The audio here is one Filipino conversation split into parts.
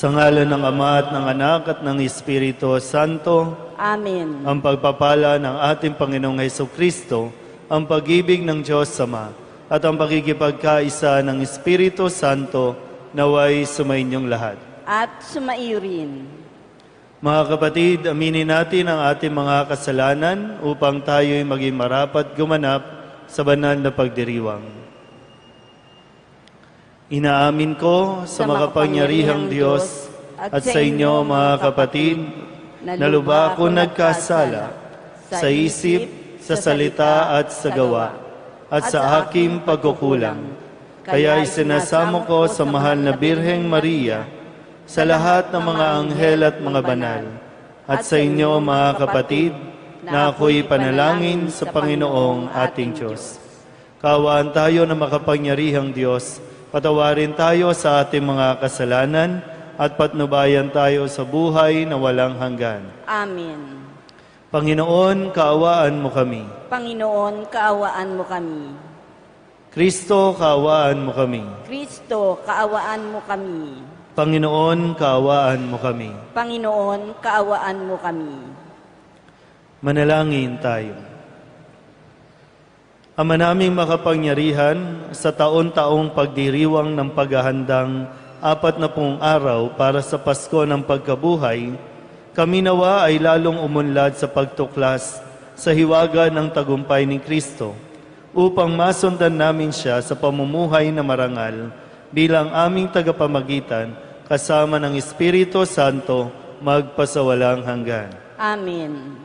Sa ngalan ng Ama at ng Anak at ng Espiritu Santo. Amen. Ang pagpapala ng ating Panginoong Hesukristo, ang pag-ibig ng Diyos Ama, at ang pakikipagkaisa ng Espiritu Santo naway sumainyong lahat. At sumaiyo rin. Mga kapatid, aminin natin ang ating mga kasalanan upang tayo'y maging marapat gumanap sa banal na pagdiriwang. Inaamin ko sa makapangyarihang Diyos at sa inyo mga kapatid, na lubha ako nagkasala sa isip, sa salita at sa gawa, at sa aking pagkukulang. Kaya isinasamo ko sa mahal na Birheng Maria, sa lahat ng mga anghel at mga banal, at sa inyo mga kapatid, na ako'y panalangin sa Panginoong ating Diyos. Kaawaan tayo na makapangyarihang Diyos, patawarin tayo sa ating mga kasalanan, at patnubayan tayo sa buhay na walang hanggan. Amen. Panginoon, kaawaan mo kami. Panginoon, kaawaan mo kami. Kristo, kaawaan mo kami. Kristo, kaawaan mo kami. Panginoon, kaawaan mo kami. Panginoon, kaawaan mo kami. Manalangin tayo. Ama naming makapangyarihan, sa taon-taong pagdiriwang ng paghahandang 40 araw para sa Pasko ng Pagkabuhay, kami nawa ay lalong umunlad sa pagtuklas sa hiwaga ng tagumpay ni Kristo, upang masundan namin siya sa pamumuhay na marangal bilang aming tagapamagitan kasama ng Espiritu Santo magpasawalang hanggan. Amen.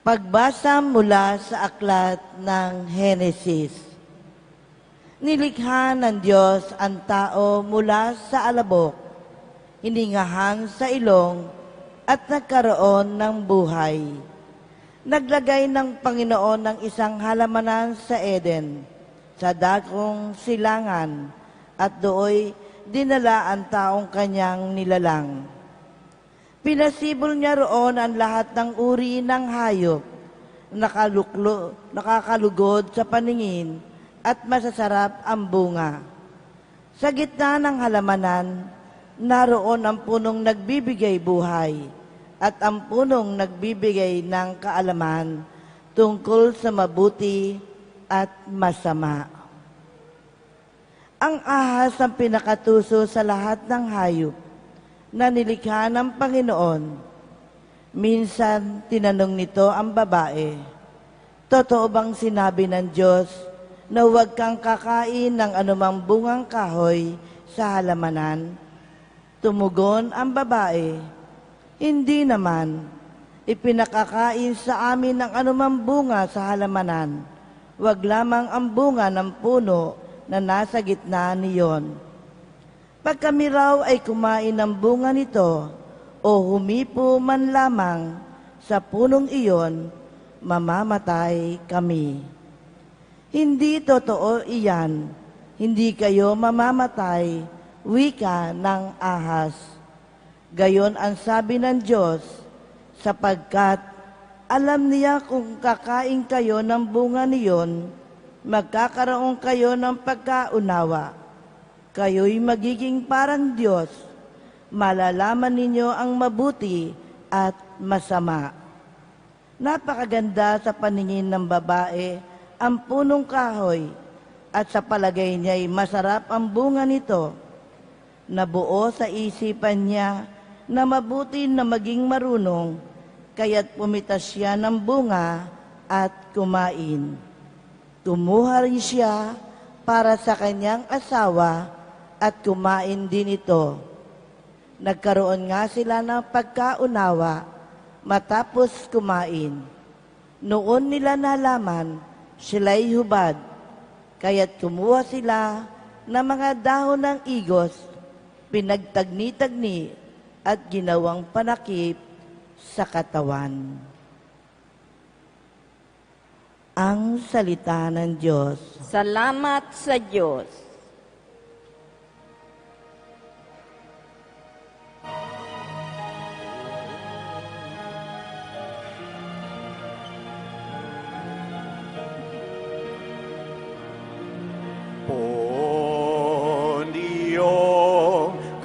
Pagbasa mula sa aklat ng Henesis. Nilikha ng Diyos ang tao mula sa alabok, hiningahang sa ilong at nagkaroon ng buhay. Naglagay ng Panginoon ng isang halamanan sa Eden, sa dakong silangan, at dooy dinala ang taong kanyang nilalang. Pinasibol niya roon ang lahat ng uri ng hayop, nakakalugod sa paningin at masasarap ang bunga. Sa gitna ng halamanan, naroon ang punong nagbibigay buhay at ang punong nagbibigay ng kaalaman tungkol sa mabuti at masama. Ang ahas ang pinakatuso sa lahat ng hayop na nilikha ng Panginoon. Minsan, tinanong nito ang babae, "Totoo bang sinabi ng Diyos na huwag kang kakain ng anumang bungang kahoy sa halamanan?" Tumugon ang babae, "Hindi naman. Ipinakakain sa amin ng anumang bunga sa halamanan. Huwag lamang ang bunga ng puno na nasa gitna niyon. Pag kami raw ay kumain ng bunga nito o humipo man lamang sa punong iyon, mamamatay kami." Hindi totoo iyan. Hindi kayo mamamatay, wika ng ahas. Gayon ang sabi ng Diyos, sapagkat alam niya kung kakain kayo ng bunga niyon, magkakaroon kayo ng pagkaunawa. Kayo'y magiging parang Diyos. Malalaman ninyo ang mabuti at masama. Napakaganda sa paningin ng babae ang punong kahoy at sa palagay niya'y masarap ang bunga nito. Nabuo sa isipan niya na mabuti na maging marunong, kaya't pumitas siya ng bunga at kumain. Kumuha rin siya para sa kanyang asawa at kumain din ito. Nagkaroon nga sila ng pagkaunawa matapos kumain. Noon nila nalaman sila'y hubad, kaya't kumuha sila ng mga dahon ng igos, pinagtagni-tagni at ginawang panakip sa katawan. Ang salita ng Diyos. Salamat sa Diyos.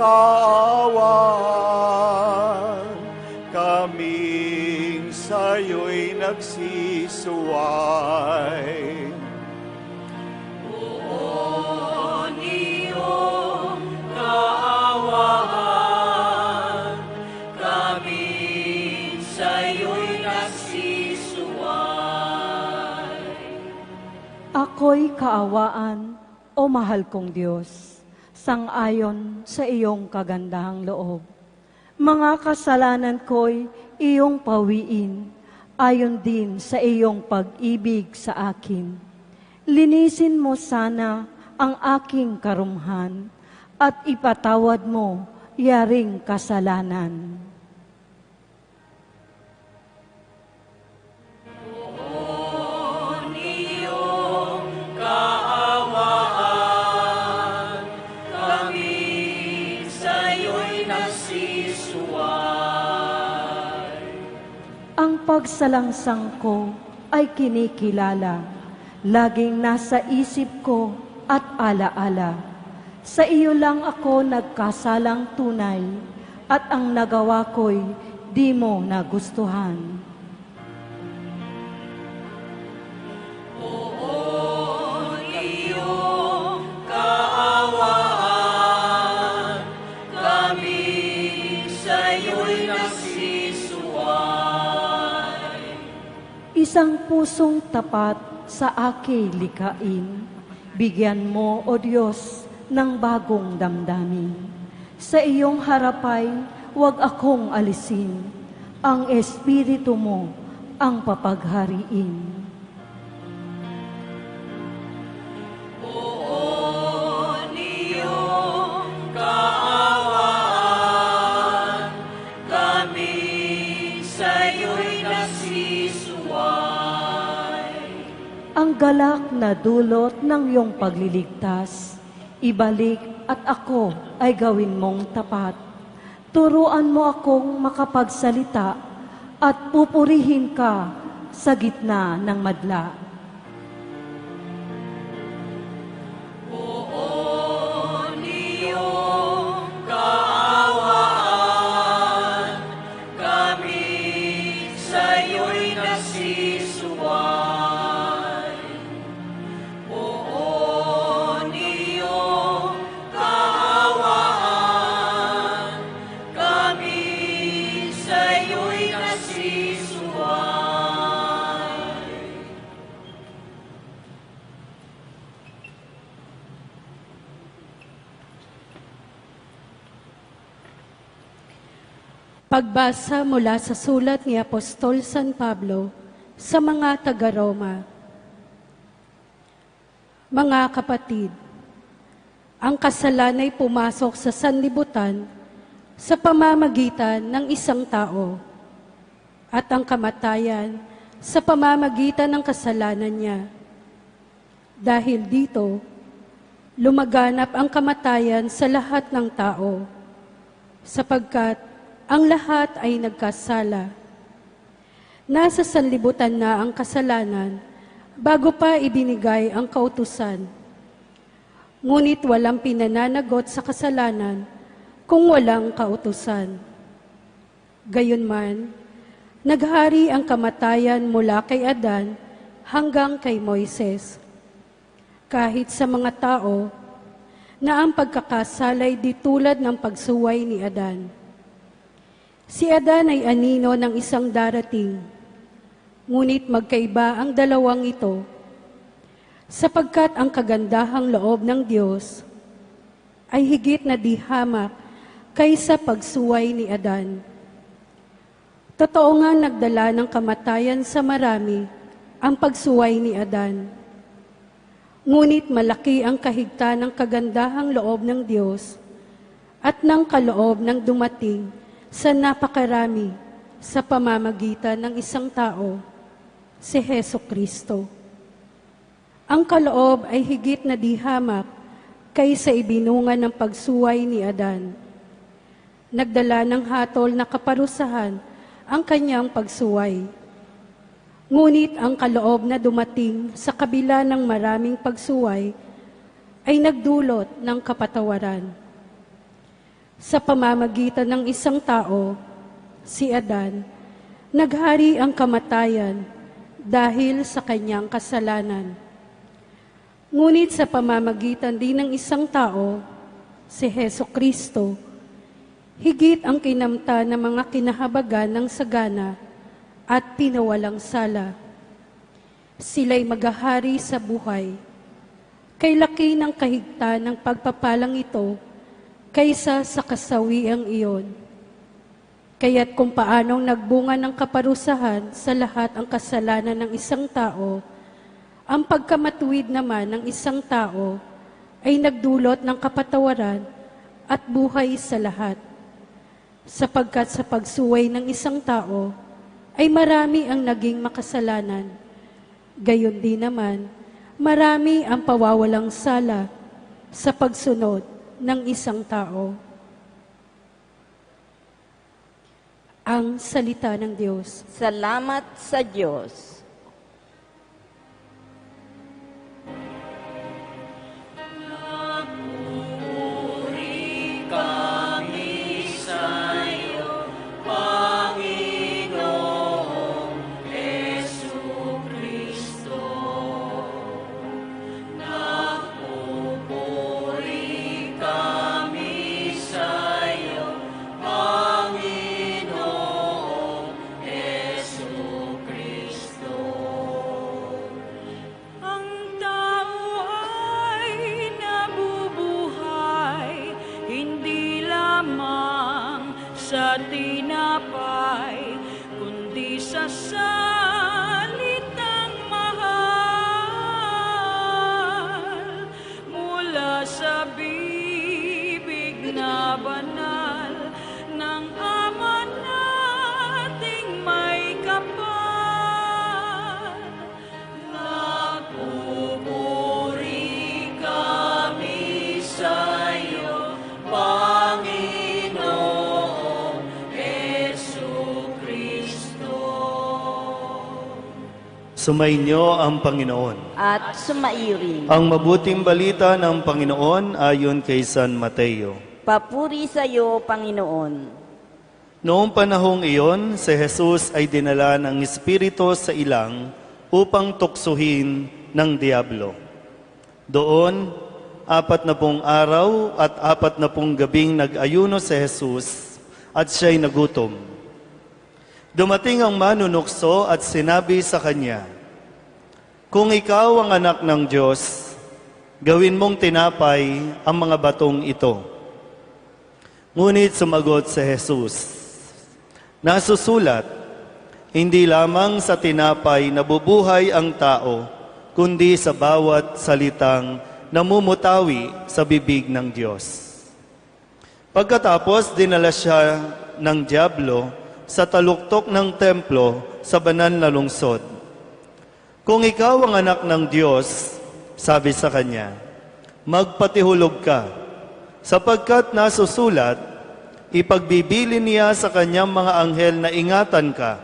kaawaan, kaming sa'yo'y nagsisuway. O iyong kaawaan, kami sa'yo'y nagsisuway. Ako'y kaawaan, o mahal kong Diyos, sang-ayon sa iyong kagandahang loob. Mga kasalanan ko'y iyong pawiin, ayon din sa iyong pag-ibig sa akin. Linisin mo sana ang aking karumhan at ipatawad mo yaring kasalanan. Ang pagsalangsang ko ay kinikilala, laging nasa isip ko at alaala. Sa iyo lang ako nagkasalang tunay, at ang nagawa ko'y di mo nagustuhan. O iyong kaawaan, kami sa'yo'y nagsisuway. Isang pusong tapat sa aking likain, bigyan mo, O Diyos, ng bagong damdamin. Sa iyong harapay, huwag akong alisin, ang Espiritu mo ang papaghariin. O iyong kaawaan, kami sa'yo'y nagsisuway. Ang galak na dulot ng iyong pagliligtas, ibalik at ako ay gawin mong tapat. Turuan mo akong makapagsalita at pupurihin ka sa gitna ng madla. O iyong kaawaan, kami sa'yo'y nagsisuway. O iyong kaawaan, kami sa'yo'y nagsisuway. Pagbasa mula sa sulat ni Apostol San Pablo sa mga taga-Roma. Mga kapatid, ang kasalan ay pumasok sa sanlibutan sa pamamagitan ng isang tao, at ang kamatayan sa pamamagitan ng kasalanan niya. Dahil dito, lumaganap ang kamatayan sa lahat ng tao, sapagkat ang lahat ay nagkasala. Nasa sanlibutan na ang kasalanan bago pa ibinigay ang kautusan. Ngunit walang pinananagot sa kasalanan kung walang kautusan. Gayunman, naghari ang kamatayan mula kay Adan hanggang kay Moises. Kahit sa mga tao na ang pagkakasalay di tulad ng pagsuway ni Adan. Si Adan ay anino ng isang darating, ngunit magkaiba ang dalawang ito, sapagkat ang kagandahang loob ng Diyos ay higit na di hamak kaysa pagsuway ni Adan. Totoo nga nagdala ng kamatayan sa marami ang pagsuway ni Adan. Ngunit malaki ang kahigta ng kagandahang loob ng Diyos at ng kaloob ng dumating sa napakarami sa pamamagitan ng isang tao, si Jesucristo. Ang kaloob ay higit na di hamak kaysa ibinunga ng pagsuway ni Adan. Nagdala ng hatol na kaparusahan ang kanyang pagsuway. Ngunit ang kaloob na dumating sa kabila ng maraming pagsuway ay nagdulot ng kapatawaran. Sa pamamagitan ng isang tao, si Adan, naghari ang kamatayan dahil sa kanyang kasalanan. Ngunit sa pamamagitan din ng isang tao, si Hesukristo, higit ang kinamta ng mga kinahabagan ng sagana at pinawalang sala. Sila'y maghahari sa buhay. Kay laki ng kahigtan ng pagpapalang ito kaysa sa kasawiang iyon. Kaya't kung paanong nagbunga ng kaparusahan sa lahat ang kasalanan ng isang tao, ang pagkamatuwid naman ng isang tao ay nagdulot ng kapatawaran at buhay sa lahat. Sapagkat sa pagsuway ng isang tao ay marami ang naging makasalanan. Gayon din naman, marami ang pawawalang sala sa pagsunod ng isang tao. Ang salita ng Diyos. Salamat sa Diyos. Puri kami sa'yo, Panginoong Jesucristo. Nagpupuri kami sa'yo, Panginoong Jesucristo. Ang tao ay nabubuhay, hindi lamang sa tinapay, kundi sa salitang mahal mula sa bibig na banal ng Ama nating may kapal. Nagpupuri kami sa'yo, Panginoong Jesucristo. Sumainyo ang Panginoon. At sumairin. Ang mabuting balita ng Panginoon ayon kay San Mateo. Papuri sa iyo, Panginoon. Noong panahong iyon, si Jesus ay dinala ng Espiritu sa ilang upang tuksuhin ng Diablo. Doon, 40 araw at 40 gabing nag-ayuno si Jesus at siya'y nagutom. Dumating ang manunukso at sinabi sa kanya, "Kung ikaw ang anak ng Diyos, gawin mong tinapay ang mga batong ito." Ngunit sumagot si Jesus, "Nasusulat, hindi lamang sa tinapay nabubuhay ang tao, kundi sa bawat salitang namumutawi sa bibig ng Diyos." Pagkatapos, dinala siya ng Diablo sa taluktok ng templo sa banal na lungsod. "Kung ikaw ang anak ng Diyos," sabi sa kanya, "magpatihulog ka, sapagkat nasusulat, ipagbibili niya sa kanyang mga anghel na ingatan ka,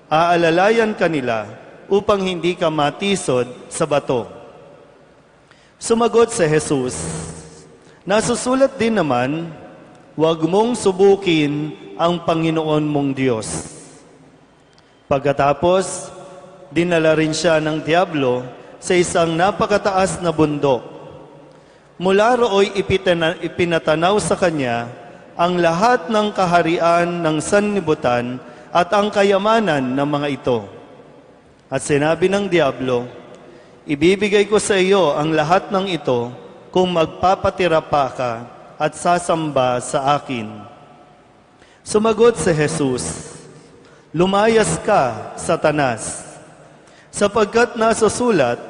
aalalayan ka nila upang hindi ka matisod sa bato." Sumagot si Jesus, "Nasusulat din naman, huwag mong subukin ang Panginoon mong Diyos." Pagkatapos, dinala rin siya ng Diablo sa isang napakataas na bundok. Mula rooy ipinatanaw sa kanya ang lahat ng kaharian ng sanlibutan at ang kayamanan ng mga ito. At sinabi ng Diablo, "Ibibigay ko sa iyo ang lahat ng ito kung magpapatira pa ka at sasamba sa akin." Sumagot si Jesus, "Lumayas ka, Satanas, sapagkat nasusulat,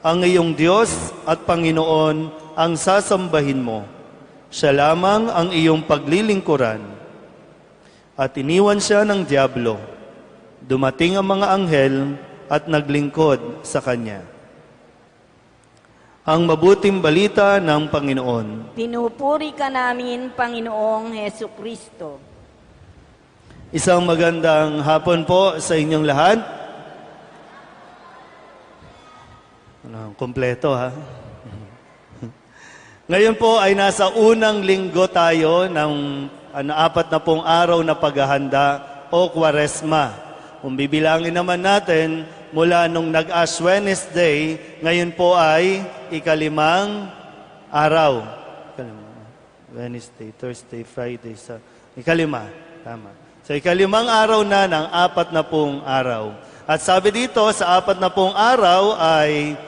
ang iyong Diyos at Panginoon ang sasambahin mo. Siya lamang ang iyong paglilingkuran." At iniwan siya ng Diablo. Dumating ang mga anghel at naglingkod sa kanya. Ang mabuting balita ng Panginoon. Pinupuri ka namin, Panginoong Hesukristo. Isang magandang hapon po sa inyong lahat. Kompleto ha. Ngayon po ay nasa unang linggo tayo ng 40 araw na paghahanda o Kwaresma. Kung bibilangin naman natin, mula nung nag-Ash Wednesday, ngayon po ay ikalimang araw. Wednesday, Thursday, Friday, ikalima. Tama. So ikalimang araw na ng 40 araw. At sabi dito, sa 40 araw ay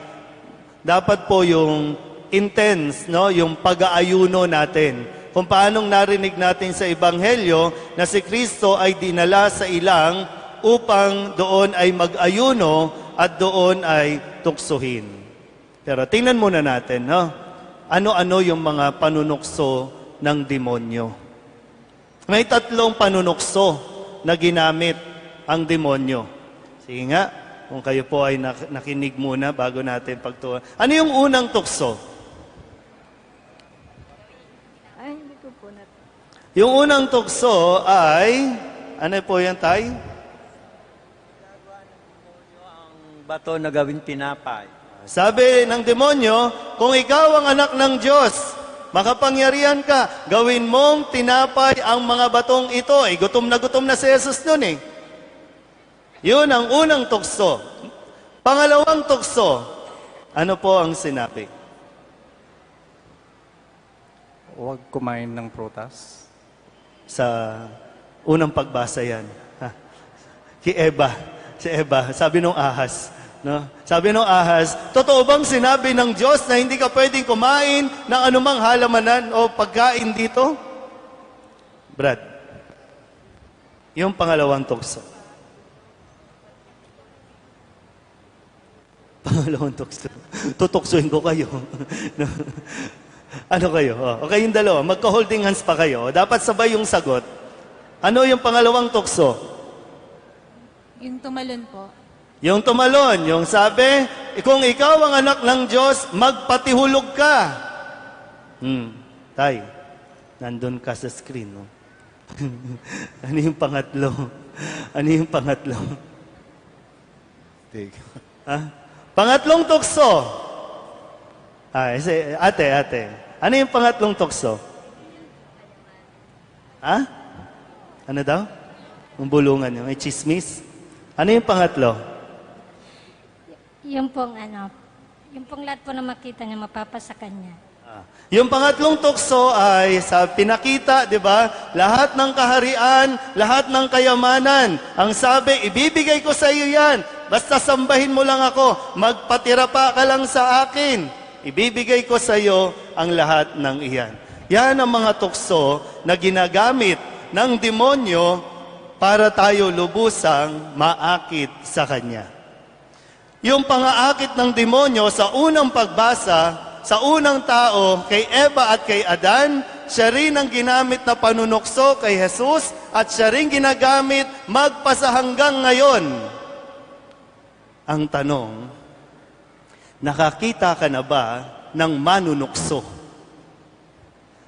dapat po yung intense, no? Yung pag-aayuno natin. Kung paanong narinig natin sa Ebanghelyo na si Kristo ay dinala sa ilang upang doon ay mag-ayuno at doon ay tuksuhin. Pero tingnan muna natin, no? Ano-ano yung mga panunukso ng demonyo. May 3 panunukso na ginamit ang demonyo. Sige nga, kung kayo po ay nakinig muna bago natin pagtuwa. Ano yung unang tukso? Yung unang tukso ay, ano po yan, Tay? Ang bato na gawing tinapay. Sabi ng demonyo, kung ikaw ang anak ng Diyos, makapangyarihan ka, gawin mong tinapay ang mga batong ito. Gutom na si Jesus nun eh. Yun ang unang tukso. Pangalawang tukso, ano po ang sinabi? Huwag kumain ng prutas. Sa unang pagbasa yan. Si Eva, sabi nung ahas. No? Sabi nung ahas, totoo bang sinabi ng Diyos na hindi ka pwedeng kumain ng anumang halamanan o pagkain dito? Brad, yung pangalawang tukso. Pangalawang tukso. Tutuksuhin ko kayo. No? Ano kayo? O kayong dalawa, magka-holding hands pa kayo. Dapat sabay yung sagot. Ano yung pangalawang tukso? Yung tumalon po. Yung tumalon, yung sabi, kung ikaw ang anak ng Diyos, magpatihulog ka. Tay, nandun ka sa screen, no? Ano yung pangatlo? Ano yung pangatlo? Pangatlong tukso. Ate. Ano yung pangatlong tukso? Ano daw? Yung bulungan nyo. May chismis? Ano yung pangatlo? Yung pong lahat po na makita niya, mapapasa kanya. Yung pangatlong tukso ay sa pinakita, di ba? Lahat ng kaharian, lahat ng kayamanan. Ang sabi, ibibigay ko sa iyo yan. Basta sambahin mo lang ako. Magpatira pa ka lang sa akin. Ibibigay ko sa iyo ang lahat ng iyan. Yan ang mga tukso na ginagamit ng demonyo para tayo lubusang maakit sa kanya. Yung pangaakit ng demonyo sa unang pagbasa, sa unang tao, kay Eva at kay Adan, siya rin ang ginamit na panunukso kay Jesus at siya rin ginagamit magpasa hanggang ngayon. Ang tanong, nakakita ka na ba ng manunukso?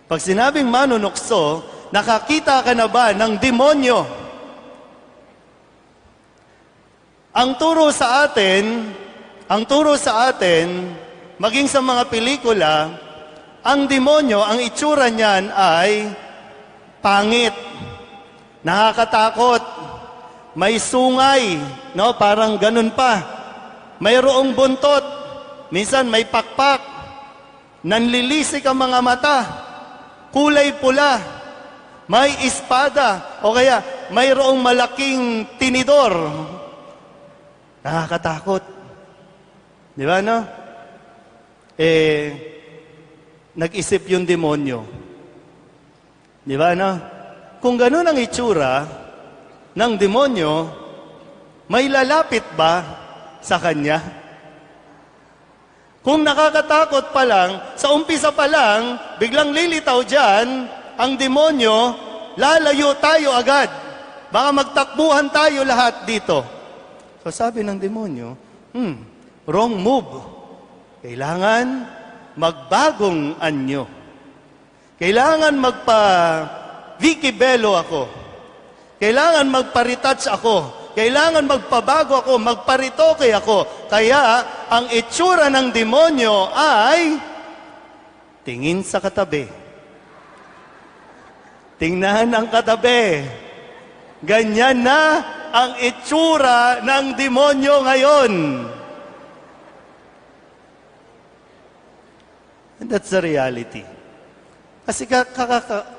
Pag sinabing manunukso, nakakita ka na ba ng demonyo? Ang turo sa atin, maging sa mga pelikula, ang demonyo, ang itsura niyan ay pangit, nakakatakot, may sungay, no? Parang ganun pa. Mayroong buntot, minsan may pakpak, nanlilisik ang mga mata, kulay pula, may espada, o kaya mayroong malaking tinidor. Nakakatakot. Di ba, no? Nag-isip yung demonyo. Di ba, no? Kung ganun ang itsura ng demonyo, may lalapit ba sa kanya? Kung nakakatakot pa lang, sa umpisa pa lang, biglang lilitaw dyan, ang demonyo, lalayo tayo agad. Baka magtakbuhan tayo lahat dito. So sabi ng demonyo, wrong move. Kailangan magbagong anyo. Kailangan magpa-Vicky Bello ako. Kailangan magpa-retouch ako. Kailangan magpabago ako, magparitoke ako. Kaya, ang itsura ng demonyo ay tingin sa katabi. Tingnan ang katabi. Ganyan na ang itsura ng demonyo ngayon. And that's the reality. Kasi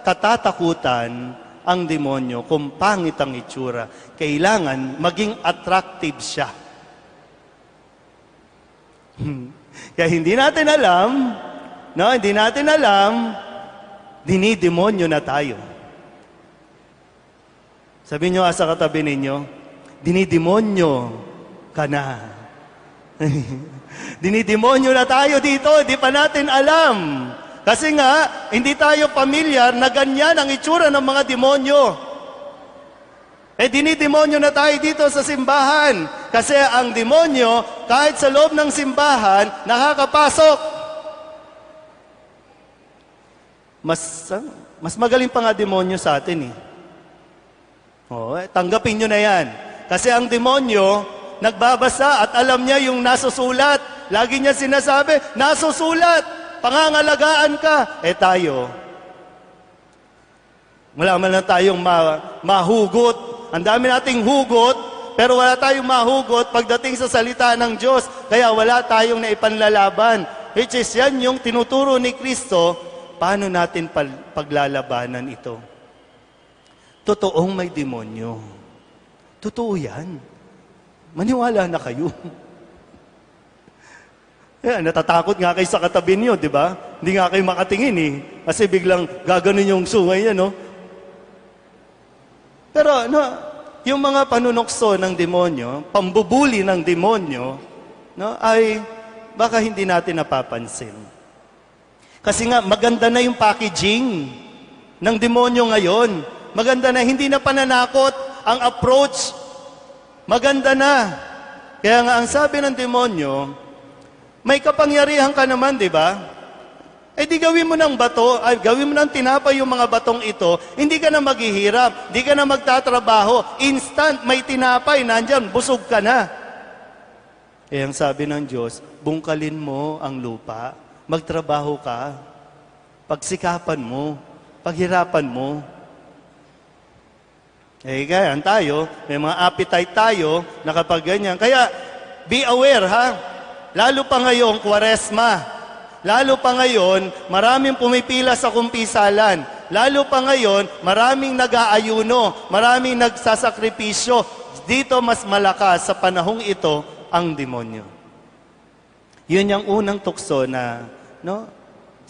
katatakutan ang demonyo kung pangit ang itsura. Kailangan maging attractive siya. Kaya hindi natin alam, dinidemonyo na tayo. Sabi nyo sa katabi ninyo, dinidemonyo ka na. Dinidemonyo na tayo dito, di pa natin alam. Kasi nga, hindi tayo pamilyar na ganyan ang itsura ng mga demonyo. Dinidemonyo na tayo dito sa simbahan. Kasi ang demonyo, kahit sa loob ng simbahan, nakakapasok. Mas magaling pa nga demonyo sa atin tanggapin nyo na yan. Kasi ang demonyo, nagbabasa at alam niya yung nasusulat. Lagi niya sinasabi, nasusulat, pangangalagaan ka. Tayo, wala man lang tayong mahugot. Ang dami nating hugot, pero wala tayong mahugot pagdating sa salita ng Diyos. Kaya wala tayong naipanlalaban. Which is yan yung tinuturo ni Kristo, paano natin paglalabanan ito. Totoong may demonyo. Totoo yan. Maniwala na kayo. Natatakot nga kayo sa katabi niyo, di ba? Hindi nga kayo makatingin Kasi biglang gaganon yung sungay niya, no? Pero, yung mga panunokso ng demonyo, pambubuli ng demonyo, ay baka hindi natin napapansin. Kasi nga, maganda na yung packaging ng demonyo ngayon. Maganda na, hindi na pananakot ang approach. Maganda na. Kaya nga, ang sabi ng demonyo, may kapangyarihan ka naman, di ba? Di gawin mo ng bato, gawin mo ng tinapay yung mga batong ito, hindi ka na maghihirap, hindi ka na magtatrabaho, instant, may tinapay, nandyan, busog ka na. Ang sabi ng Diyos, bungkalin mo ang lupa, magtrabaho ka, pagsikapan mo, paghirapan mo. Ganyan tayo, may mga appetite tayo na kapag ganyan. Kaya, be aware Lalo pa ngayong Kwaresma. Lalo pa ngayon, maraming pumipila sa kumpisalan. Lalo pa ngayon, maraming nag-aayuno, maraming nagsasakripisyo. Dito mas malakas sa panahong ito ang demonyo. Yun yung unang tukso na,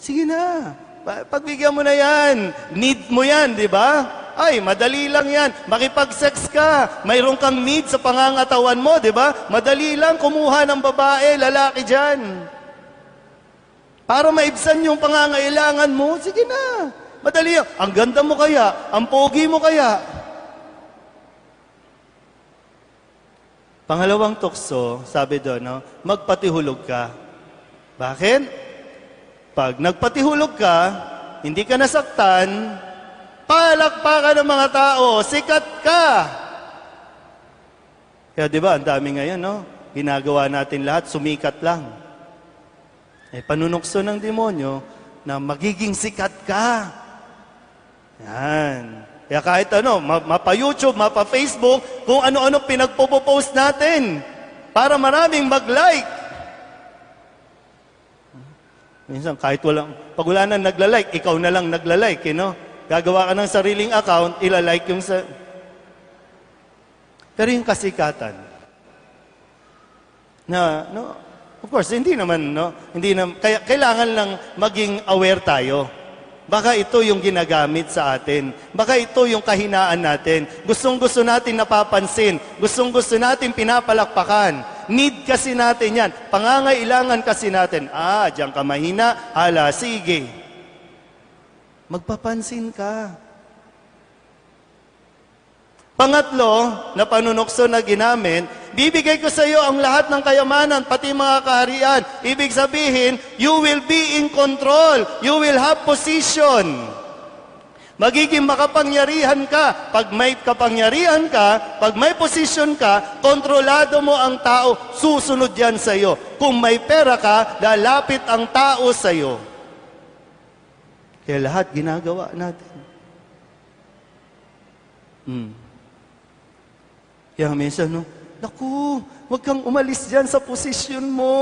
sige na, pagbigyan mo na yan. Need mo yan, di ba? Madali lang yan. Makipag-sex ka. Mayroon kang need sa pangangatawan mo, di ba? Madali lang kumuha ng babae, lalaki dyan. Para maibsan yung pangangailangan mo, sige na. Madali yan. Ang ganda mo kaya? Ang pogi mo kaya? Pangalawang tukso, sabi doon, magpatihulog ka. Bakit? Pag nagpatihulog ka, hindi ka nasaktan, palakpakan ng mga tao, sikat ka. Kaya di ba, ang dami ngayon, ginagawa natin lahat, sumikat lang. Panunokso ng demonyo na magiging sikat ka. Yan. Kaya kahit mapa-YouTube, mapa-Facebook, kung ano-ano pinagpo-post natin para maraming mag-like. Minsan, kahit pag wala nang nagla-like, ikaw na lang nagla-like, Gagawa ka ng sariling account, ilalike yung sa... Pero yung kasikatan, of course, hindi naman, kaya kailangan lang maging aware tayo. Baka ito yung ginagamit sa atin. Baka ito yung kahinaan natin. Gustong-gusto natin napapansin. Gustong-gusto natin pinapalakpakan. Need kasi natin yan. Pangangailangan kasi natin. Diyan ka mahina. Sige. Magpapansin ka. Pangatlo, na panunokso na ginamit, bibigay ko sa iyo ang lahat ng kayamanan, pati mga kaharian. Ibig sabihin, you will be in control. You will have position. Magiging makapangyarihan ka. Pag may kapangyarihan ka, pag may position ka, kontrolado mo ang tao, susunod yan sa iyo. Kung may pera ka, lalapit ang tao sa iyo. Kaya lahat ginagawa natin. Kaya minsan, naku, huwag kang umalis dyan sa posisyon mo.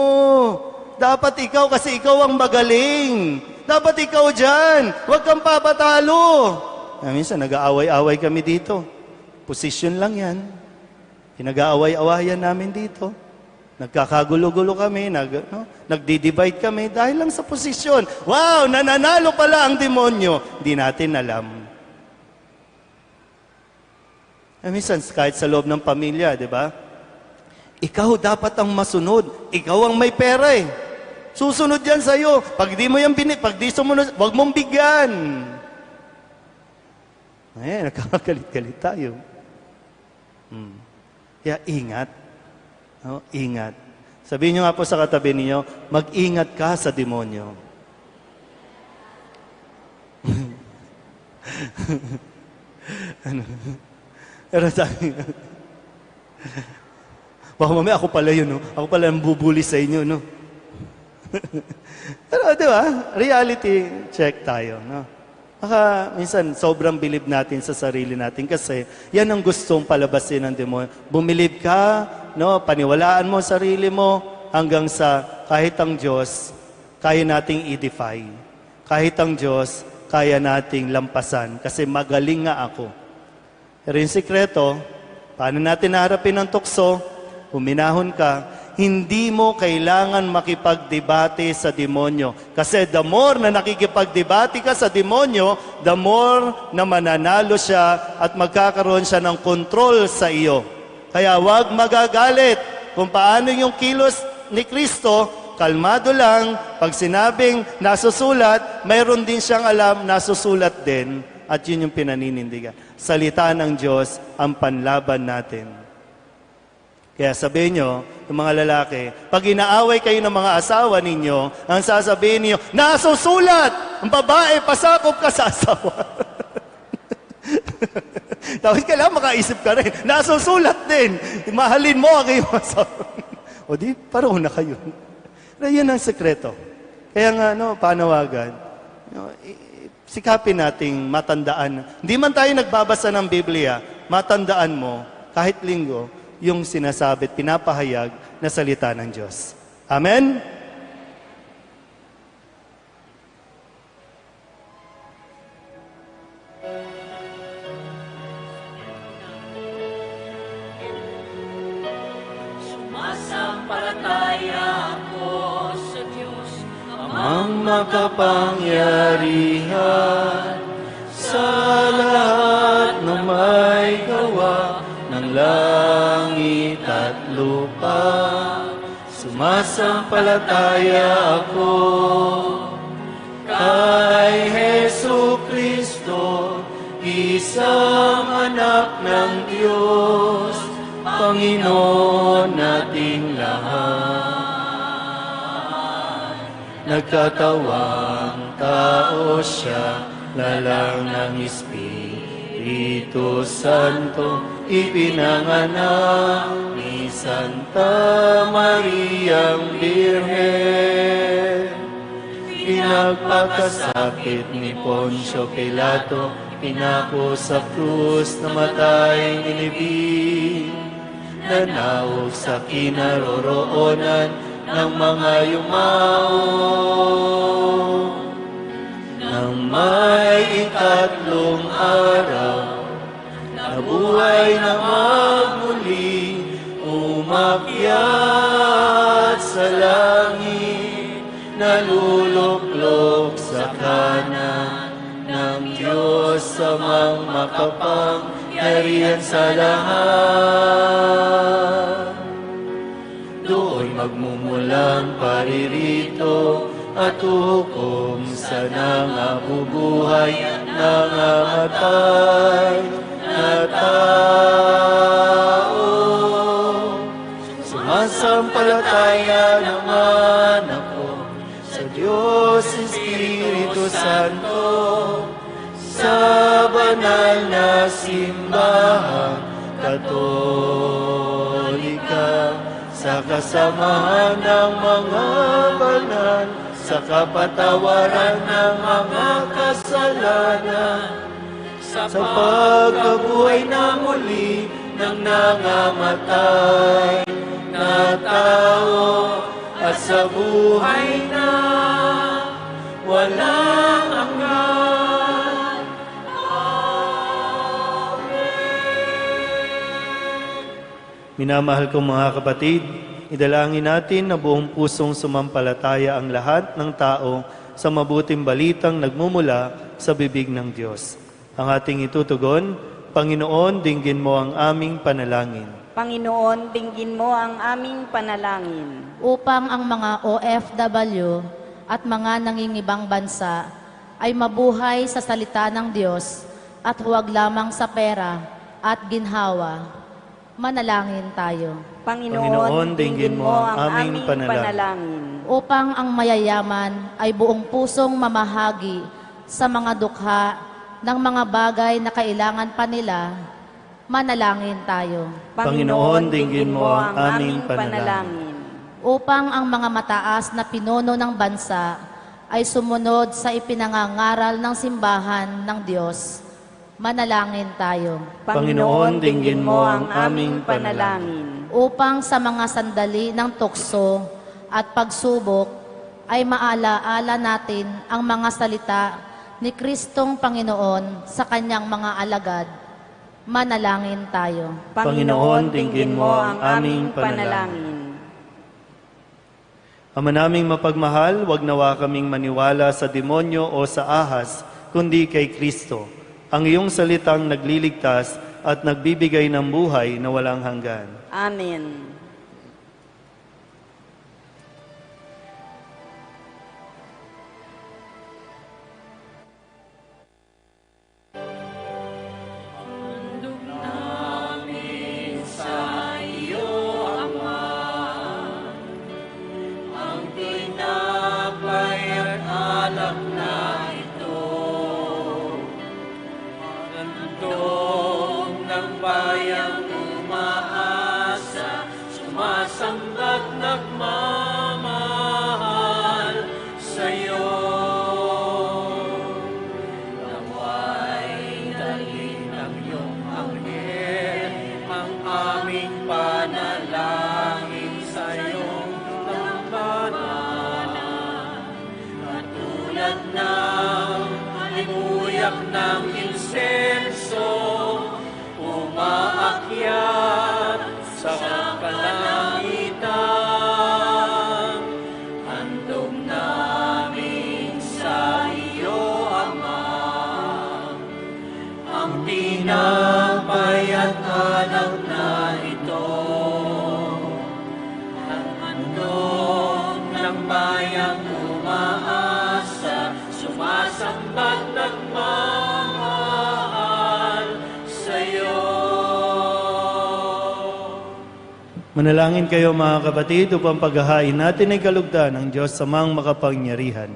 Dapat ikaw, kasi ikaw ang magaling. Dapat ikaw dyan. Huwag kang papatalo. Kaya minsan, nag-aaway-aaway kami dito. Posisyon lang yan. Pinag-aaway-awayan namin dito. Nagkakagulo-gulo kami, nagdi-divide kami dahil lang sa posisyon. Wow, nananalo pala ang demonyo. Hindi natin alam. Minsan, kahit sa loob ng pamilya, di ba? Ikaw dapat ang masunod. Ikaw ang may pera eh. Susunod yan sa'yo. Pag di mo yan pag di sumunod, huwag mong bigyan. Nakakagalit-galit tayo. Kaya ingat. Ingat. Sabihin nyo nga po sa katabi niyo, mag-ingat ka sa demonyo. Pero sabi, baka mamaya ako pala yun, Ako pala ang bubuli sa inyo, Pero di ba, reality check tayo, Baka minsan sobrang bilib natin sa sarili natin kasi yan ang gustong palabasin ng demonyo. Bumilib ka, paniwalaan mo sarili mo hanggang sa kahit ang Diyos, kaya nating i-defy. Kahit ang Diyos, kaya nating lampasan kasi magaling nga ako. Pero yung sikreto, paano natin naharapin ang tukso? Huminahon ka, hindi mo kailangan makipagdebate sa demonyo. Kasi the more na nakikipagdebate ka sa demonyo, the more na mananalo siya at magkakaroon siya ng kontrol sa iyo. Kaya huwag magagalit kung paano yung kilos ni Kristo, kalmado lang. Pag sinabing nasusulat, mayroon din siyang alam, nasusulat din. At yun yung pinaninindigan. Salita ng Diyos ang panlaban natin. Kaya sabihin nyo, yung mga lalaki, pag inaaway kayo ng mga asawa ninyo, ang sasabihin niyo, nasusulat! Ang babae, pasakop ka sa asawa. Tapos kailangan makaisip ka rin, nasusulat din! Mahalin mo ang iyong asawa. O di, pareho na kayo. Pero yun ang sekreto. Kaya nga, panawagan, sikapin nating matandaan. Hindi man tayo nagbabasa ng Biblia, matandaan mo, kahit linggo, yung sinasabi at pinapahayag na salita ng Diyos. Amen? Sumasampalataya ako sa Diyos, Amang makapangyarihan sa lahat na may gawa ng langit at lupa. Sumasampalataya ako kay Hesu Kristo, isang anak ng Diyos, Panginoon nating lahat. Nagkatawang tao siya, lalang ng Espiritu Santo, ipinanganak ni Santa Mariang Birhen. Pinagpakasakit ni Poncio Pilato, pinako sa krus, namatay nilibing. Nanawag sa kinaroroonan ng mga yumao. Nang may ikatlong araw, nabuhay na magmuli, umakyat sa langit, naluluklok sa kanan ng Diyos amang makapangyarihan sa lahat. Doon magmumulang paririto at hukom sa nangabubuhay, nangamatay na tao. Sumasampalataya naman ako sa Diyos Espiritu Santo, sa banal na simbahang Katolika, sa kasamahan ng mga banal, sa kapatawaran ng mga kasalanan, sa pagkabuhay na muli ng nangamatay na tao, at sa buhay na walang hanggan. Minamahal kong mga kapatid, idalangin natin na buong pusong sumampalataya ang lahat ng tao sa mabuting balitang nagmumula sa bibig ng Diyos. Ang ating itutugon, Panginoon, dinggin mo ang aming panalangin. Panginoon, dinggin mo ang aming panalangin. Upang ang mga OFW at mga nangingibang bansa ay mabuhay sa salita ng Diyos at huwag lamang sa pera at ginhawa. Manalangin tayo. Panginoon, dinggin mo ang aming panalangin. Upang ang mayayaman ay buong pusong mamahagi sa mga dukha ng mga bagay na kailangan pa nila, manalangin tayo. Panginoon, dinggin mo ang aming panalangin. Upang ang mga mataas na pinuno ng bansa ay sumunod sa ipinangangaral ng simbahan ng Diyos, manalangin tayo. Panginoon, dinggin mo ang aming panalangin. Upang sa mga sandali ng tukso at pagsubok ay maalaala natin ang mga salita ni Kristong Panginoon sa kanyang mga alagad, manalangin tayo. Panginoon, dinggin mo ang aming panalangin. Ama naming mapagmahal, wag nawa kaming maniwala sa demonyo o sa ahas, kundi kay Kristo, ang iyong salitang nagliligtas at nagbibigay ng buhay na walang hanggan. Amen. ng insenso, umaakyat sa kalangitan. Handog namin sa iyo, Ama, ang tinapay at alak na ito, ang handog ng bayang umaasa, sumasambat nagmamahal sa'yo. Manalangin kayo mga kapatid upang paghahain natin ay kalugdan ng Diyos samang makapangyarihan.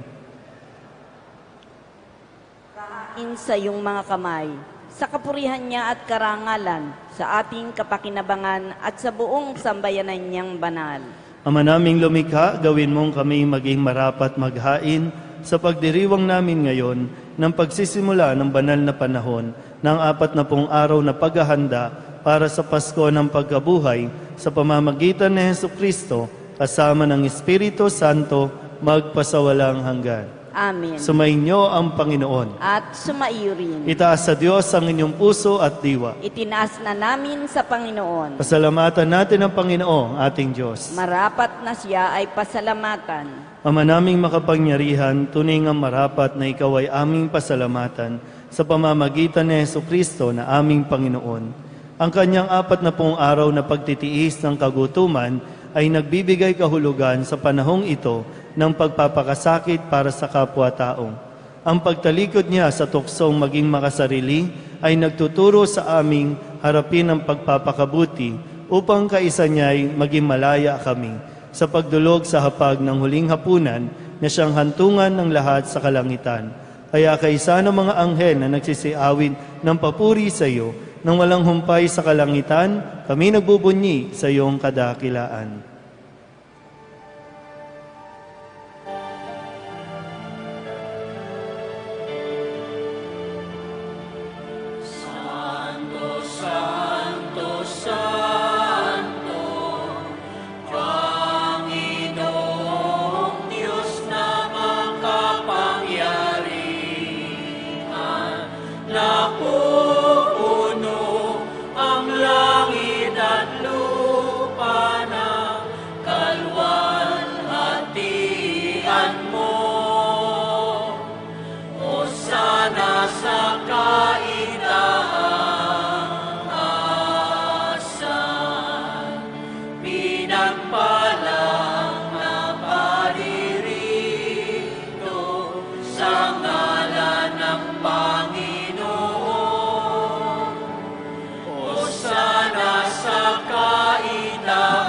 Kahain sa iyong mga kamay, sa kapurihan niya at karangalan, sa ating kapakinabangan at sa buong sambayanan niyang banal. Ama naming lumikha, gawin mong kami maging marapat maghain sa pagdiriwang namin ngayon ng pagsisimula ng banal na panahon ng 40 araw na paghahanda para sa Pasko ng pagkabuhay sa pamamagitan ni Jesucristo kasama ng Espiritu Santo magpasawalang hanggan. Amen. Sumainyo ang Panginoon. At sumaiyo rin. Itaas sa Diyos ang inyong puso at diwa. Itinaas na namin sa Panginoon. Pasalamatan natin ang Panginoong ating Diyos. Marapat na siya ay pasalamatan. Ama naming makapangyarihan, tunay nga marapat na ikaw ay aming pasalamatan sa pamamagitan ni Jesucristo na aming Panginoon. Ang kanyang 40 araw na pagtitiis ng kagutuman ay nagbibigay kahulugan sa panahong ito ng pagpapakasakit para sa kapwa-tao. Ang pagtalikod niya sa tuksong maging makasarili ay nagtuturo sa aming harapin ang pagpapakabuti upang kaisa niya ay maging malaya kami sa pagdulog sa hapag ng huling hapunan na siyang hantungan ng lahat sa kalangitan. Kaya kaisa ng mga anghel na nagsisiawin ng papuri sa iyo, nang walang humpay sa kalangitan, kami nagbubunyi sa iyong kadakilaan. napupuno ang langit at lupa ng kalwalhatian mo. Hosana sa kaitaasan, pinagpalang na paririto sa ngalan ng Panginoon. Hosana sa kaitaasan.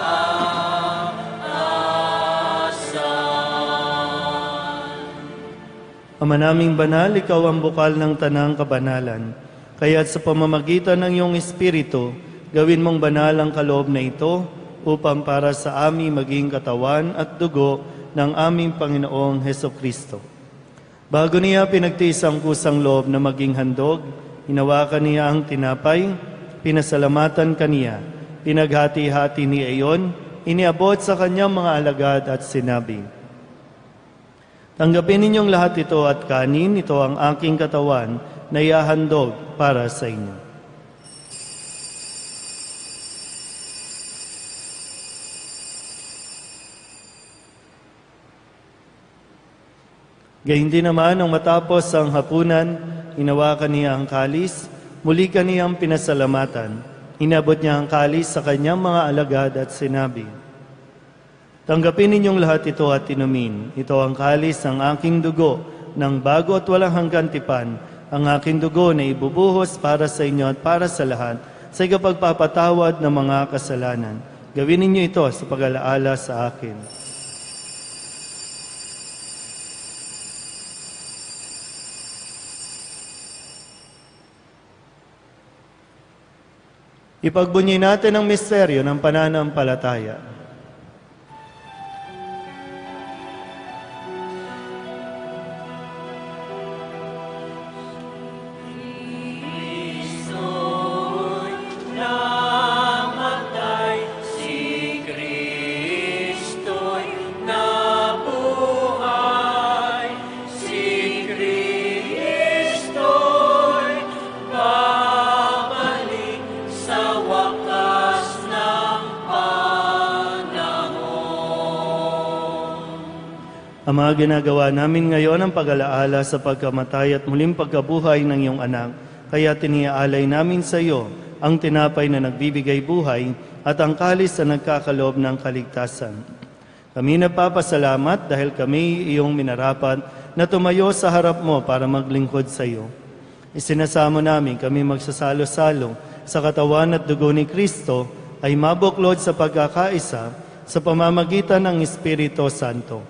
Ama naming banal, ikaw ang bukal ng tanang kabanalan. Kaya't sa pamamagitan ng iyong Espiritu, gawin mong banal ang kaloob na ito upang para sa amin maging katawan at dugo ng aming Panginoong Hesukristo. Bago niya pinagtiis ang kusang loob na maging handog, hinawakan niya ang tinapay, pinasalamatan kaniya, pinaghati-hati ni iyon, iniabot sa kanyang mga alagad at sinabi, "Tanggapin ninyong lahat ito at kanin, ito ang aking katawan na iahandog para sa inyo." Gayun din naman, nang matapos ang hapunan, hinawakan niya ang kalis, muli kaniyang pinasalamatan. Inabot niya ang kalis sa kanyang mga alagad at sinabi, "Tanggapin ninyong lahat ito at inumin. Ito ang kalis ng aking dugo, ng bago at walang hanggan tipan, ang aking dugo na ibubuhos para sa inyo at para sa lahat, sa ikapagpapatawad ng mga kasalanan. Gawin ninyo ito sa pag-alaala sa akin." Ipagbunyi natin ang misteryo ng pananampalataya. Namatay si Kristo'y nabuhay, si Kristo'y babalik sa wakas ng panahon. Ang mga ginagawa namin ngayon ang pag-alaala sa pagkamatay at muling pagkabuhay ng iyong anak, kaya tiniaalay namin sa iyo ang tinapay na nagbibigay buhay at ang kalis na nagkakaloob ng kaligtasan. Kami nagpapasalamat dahil kami iyong minarapat na tumayo sa harap mo para maglingkod sa iyo. Isinasamo namin kami magsasalo-salo sa katawan at dugo ni Kristo ay mabuklod sa pagkakaisa sa pamamagitan ng Espiritu Santo.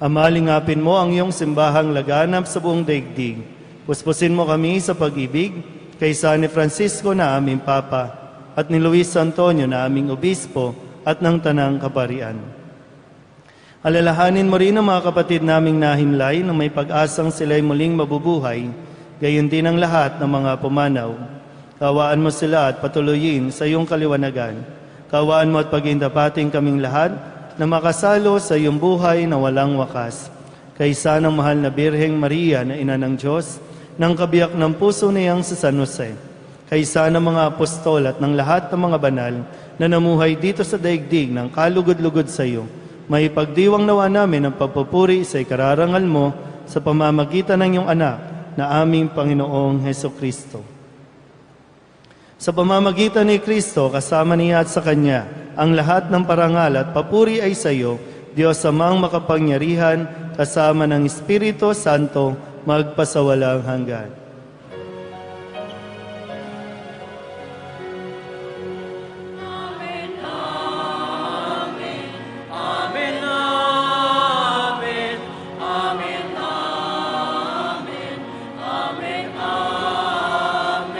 Ama, lingapin mo ang iyong simbahang laganap sa buong daigdig. Puspusin mo kami sa pag-ibig kay San Francisco na aming Papa at ni Luis Antonio na aming Obispo at ng Tanang Kaparian. Alalahanin mo rin ang mga kapatid naming nahimlay na may pag-asang sila'y muling mabubuhay, gayon din ang lahat ng mga pumanaw. Kawaan mo sila at patuloyin sa iyong kaliwanagan. Kawaan mo at pagindapating kaming lahat na makasalo sa iyong buhay na walang wakas. Kaysa ng mahal na Birheng Maria na Ina ng Diyos, ng kabiyak ng puso niyang sa San Jose, kaysa ng mga apostol at ng lahat ng mga banal na namuhay dito sa daigdig ng kalugod-lugod sa iyo, may pagdiwang nawa namin ang pagpupuri sa ikararangal mo sa pamamagitan ng iyong anak na aming Panginoong Hesukristo. Sa pamamagitan ni Kristo, kasama niya at sa Kanya, ang lahat ng parangal at papuri ay sa iyo, Diyos Amang makapangyarihan, kasama ng Espiritu Santo, magpasawalang hanggan. Amen, amen, amen, amen, amen, amen, amen, amen.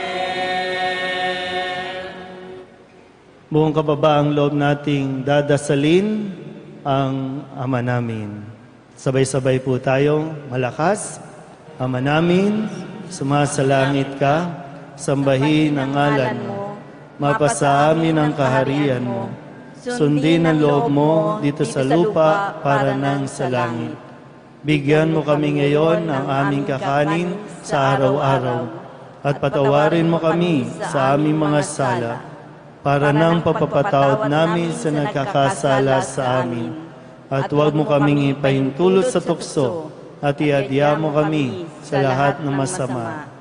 Buong kababaang loob nating dadasalin ang Ama namin. Sabay-sabay po tayong malakas. Ama namin, sumasalangit ka, sambahin ang ngalan mo, mapasa amin ang kaharian mo, sundin ang loob mo dito sa lupa para nang sa langit. Bigyan mo kami ngayon ng aming kakanin sa araw-araw, at patawarin mo kami sa aming mga sala, para ng pagpapatawad namin sa nagkakasala sa amin. At huwag mo kaming ipahintulot sa tukso, at iadya mo kami sa lahat ng masama.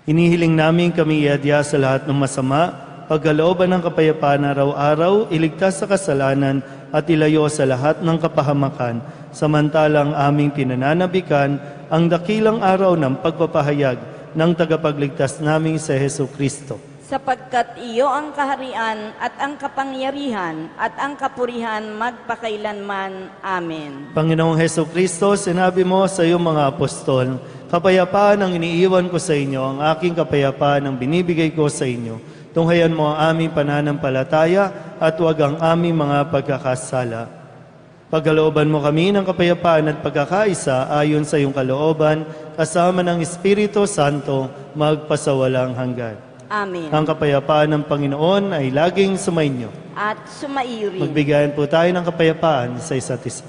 Inihiling namin kami iadya sa lahat ng masama, pagkalooban ng kapayapaan araw-araw, iligtas sa kasalanan, at ilayo sa lahat ng kapahamakan, samantalang aming pinananabikan ang dakilang araw ng pagpapahayag ng tagapagligtas naming sa Hesus Kristo. Sapagkat iyo ang kaharian at ang kapangyarihan at ang kapurihan magpakailanman. Amen. Panginoong Hesus Kristo, sinabi mo sa iyong mga apostol, kapayapaan ang iniiwan ko sa inyo, ang aking kapayapaan ang binibigay ko sa inyo. Tunghayan mo ang aming pananampalataya at huwag ang aming mga pagkakasala. Pagkalooban mo kami ng kapayapaan at pagkakaisa ayon sa iyong kalooban, kasama ng Espiritu Santo, magpasawalang hanggan. Amen. Ang kapayapaan ng Panginoon ay laging sumainyo. At sumairin. Magbigayan po tayo ng kapayapaan sa isa't isa.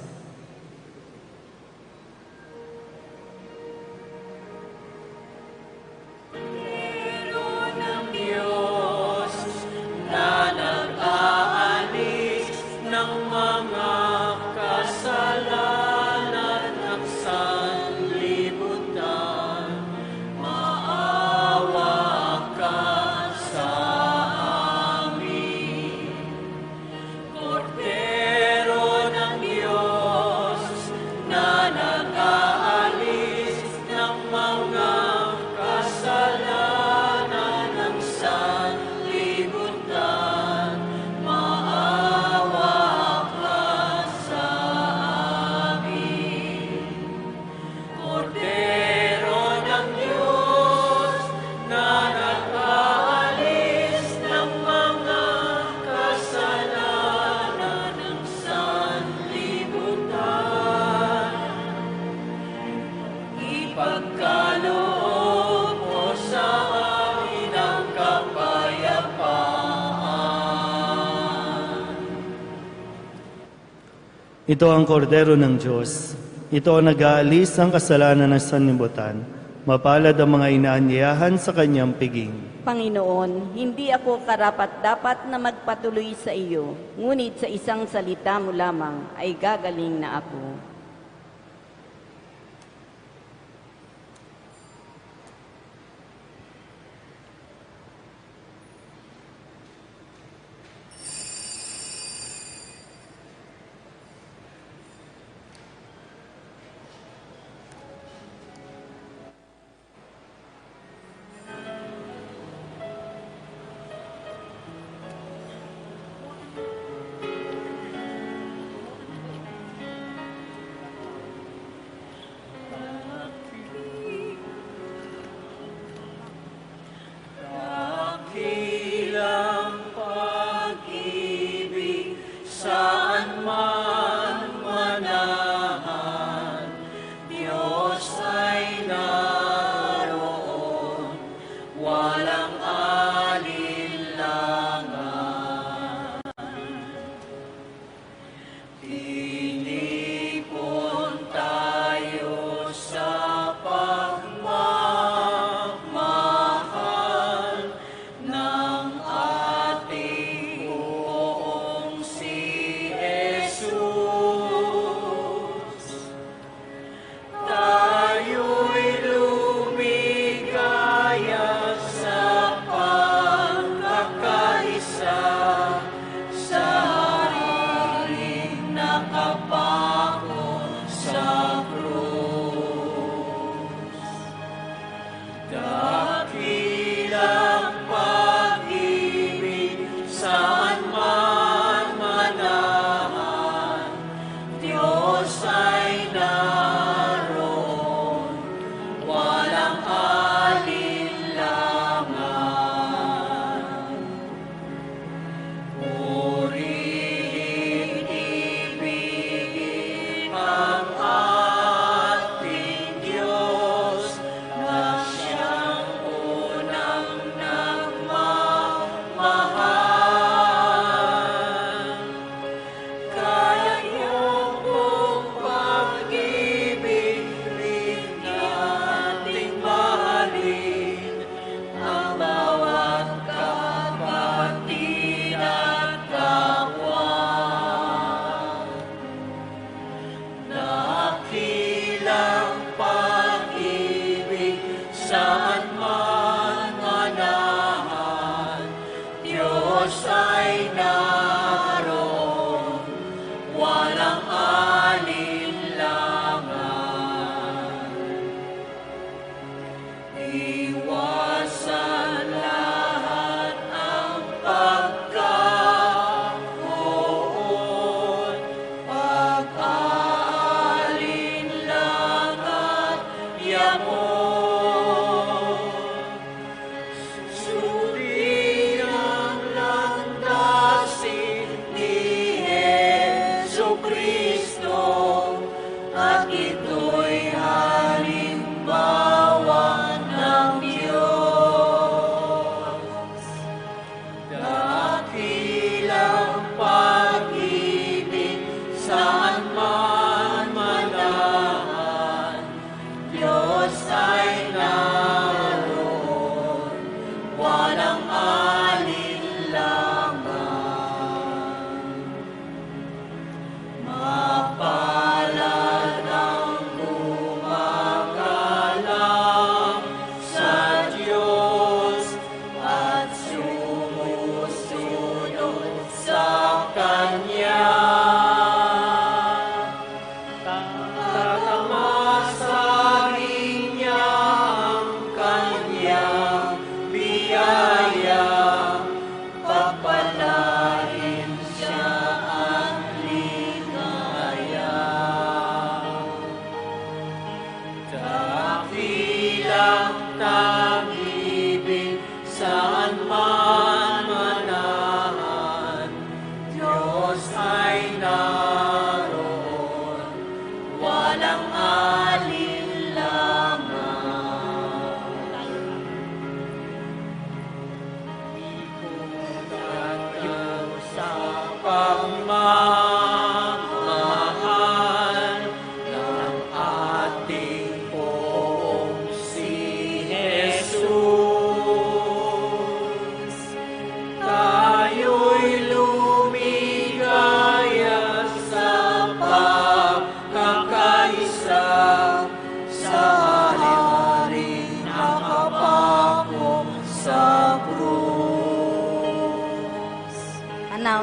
Ito ang kordero ng Diyos. Ito ang nag-aalis ng kasalanan ng sanlibutan. Mapalad ang mga inaanyayahan sa kanyang piging. Panginoon, hindi ako karapat-dapat na magpatuloy sa iyo, ngunit sa isang salita mo lamang ay gagaling na ako. Ang ating Diyos na siyang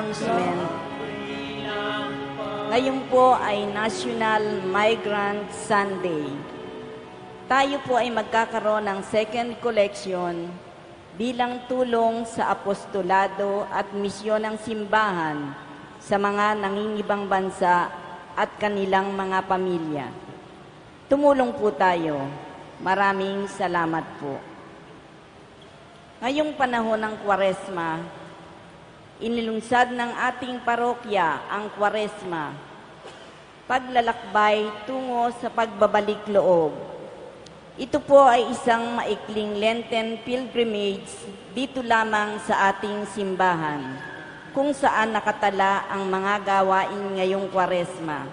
announcement. Ngayon po ay National Migrant Sunday. Tayo po ay magkakaroon ng second collection bilang tulong sa apostolado at misyon ng simbahan sa mga nangingibang bansa at kanilang mga pamilya. Tumulong po tayo. Maraming salamat po. Ngayong panahon ng Kwaresma, inilunsad ng ating parokya ang Kwaresma, paglalakbay tungo sa pagbabalik loob. Ito po ay isang maikling Lenten pilgrimage dito lamang sa ating simbahan, kung saan nakatala ang mga gawain ngayong Kwaresma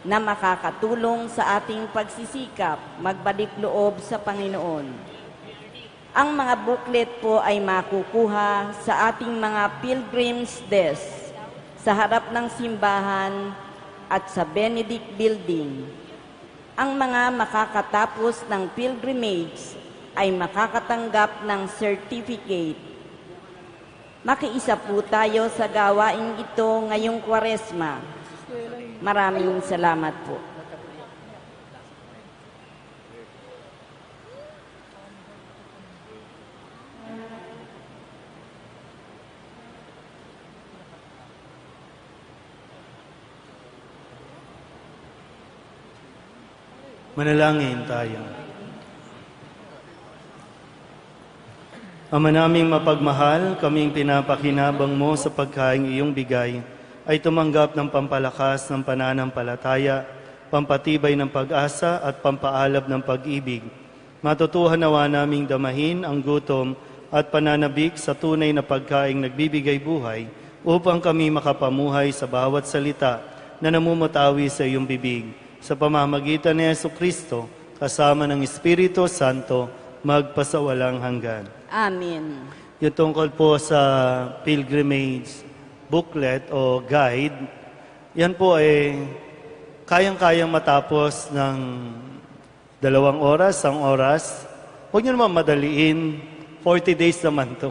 na makakatulong sa ating pagsisikap magbalik loob sa Panginoon. Ang mga booklet po ay makukuha sa ating mga Pilgrim's Desk sa harap ng simbahan at sa Benedict Building. Ang mga makakatapos ng pilgrimage ay makakatanggap ng certificate. Makiisa po tayo sa gawain ito ngayong Kwaresma. Maraming salamat po. Manalangin tayo. Ama naming mapagmahal, kaming pinapakinabang mo sa pagkaing iyong bigay, ay tumanggap ng pampalakas ng pananampalataya, pampatibay ng pag-asa at pampaalab ng pag-ibig. Matutuhan nawa naming damahin ang gutom at pananabik sa tunay na pagkaing nagbibigay buhay upang kami makapamuhay sa bawat salita na namumutawi sa iyong bibig. Sa pamamagitan ni Jesucristo, kasama ng Espiritu Santo, magpasawalang hanggan. Amen. Yung tungkol po sa pilgrimage booklet o guide, yan po ay kayang-kayang matapos ng 2 oras, 1 oras. Huwag nyo naman madaliin, 40 days naman to.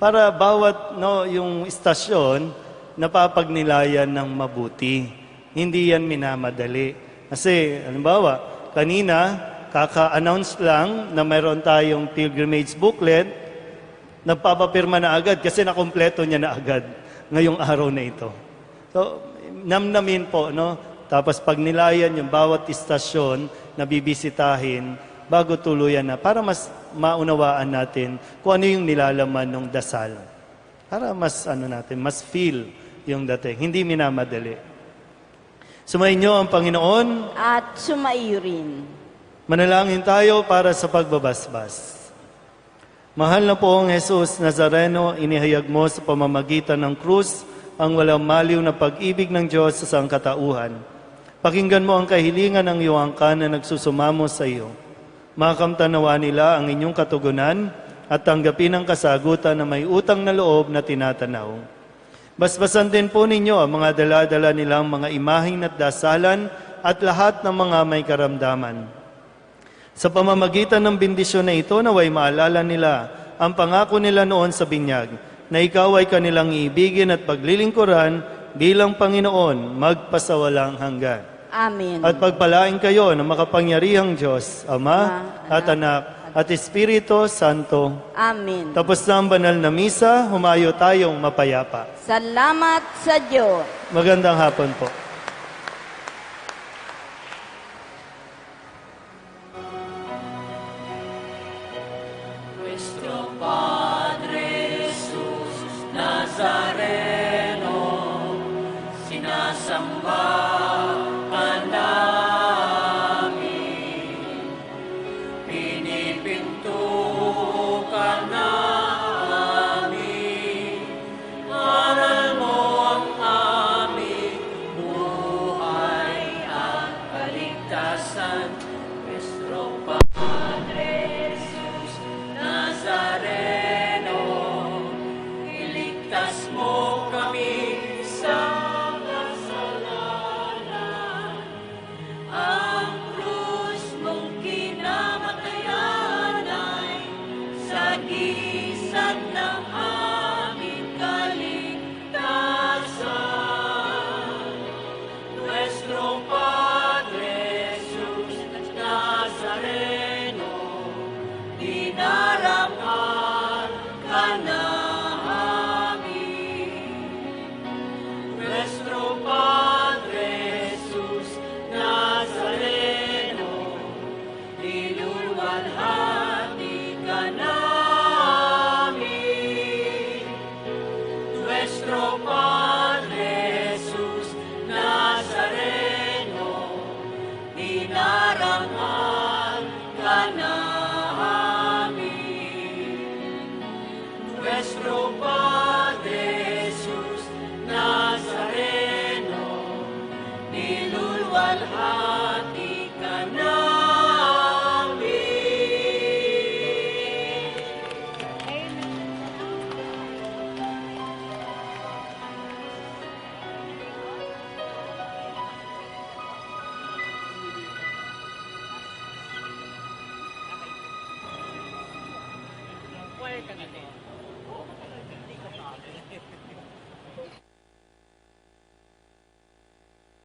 Para bawat yung istasyon, napapagnilayan ng mabuti. Hindi yan minamadali. Kasi, halimbawa, kanina, kaka-announce lang na mayroon tayong pilgrimage booklet, nagpapapirma na agad kasi nakumpleto niya na agad ngayong araw na ito. So, namnamin po, no? Tapos pag nilayan yung bawat istasyon na bibisitahin, bago tuluyan na, para mas maunawaan natin kung ano yung nilalaman ng dasal. Para mas, mas feel yung dating. Hindi minamadali. Sumainyo ang Panginoon. At sumaiyo rin. Manalangin tayo para sa pagbabasbas. Mahal na poong Jesus Nazareno, inihayag mo sa pamamagitan ng krus ang walang maliw na pag-ibig ng Diyos sa sangkatauhan. Pakinggan mo ang kahilingan ng iyong angkan na nagsusumamo sa iyo. Makamtanawa nila ang inyong katugunan at tanggapin ang kasagutan na may utang na loob na tinatanaw. Basbasan din po ninyo ang mga dala-dala nilang mga imaheng at dasalan at lahat ng mga may karamdaman. Sa pamamagitan ng bendisyon na ito, naway maalala nila ang pangako nila noon sa binyag, na ikaw ay kanilang iibigin at paglilingkuran bilang Panginoon, magpasawalang hanggan. Amen. At pagpalain kayo ng makapangyarihang Diyos, Ama at Anak, at Espiritu Santo. Amen. Tapos na ang banal na misa, humayo tayong mapayapa. Salamat sa Diyos. Magandang hapon po. Nuestro Padre Jesus Nazareno, sinasamba ka namin, pinipinto ka namin, aral mo ang aming buhay at kaligtasan. Nuestro Padre Jesus Nazareno, iligtas mo kami sa kasalanan. Ang krus mong kinamatayan ay sagisag ng aming kaligtasan. Nuestro Padre Jesus Nazareno, nilulwalhati ka namin.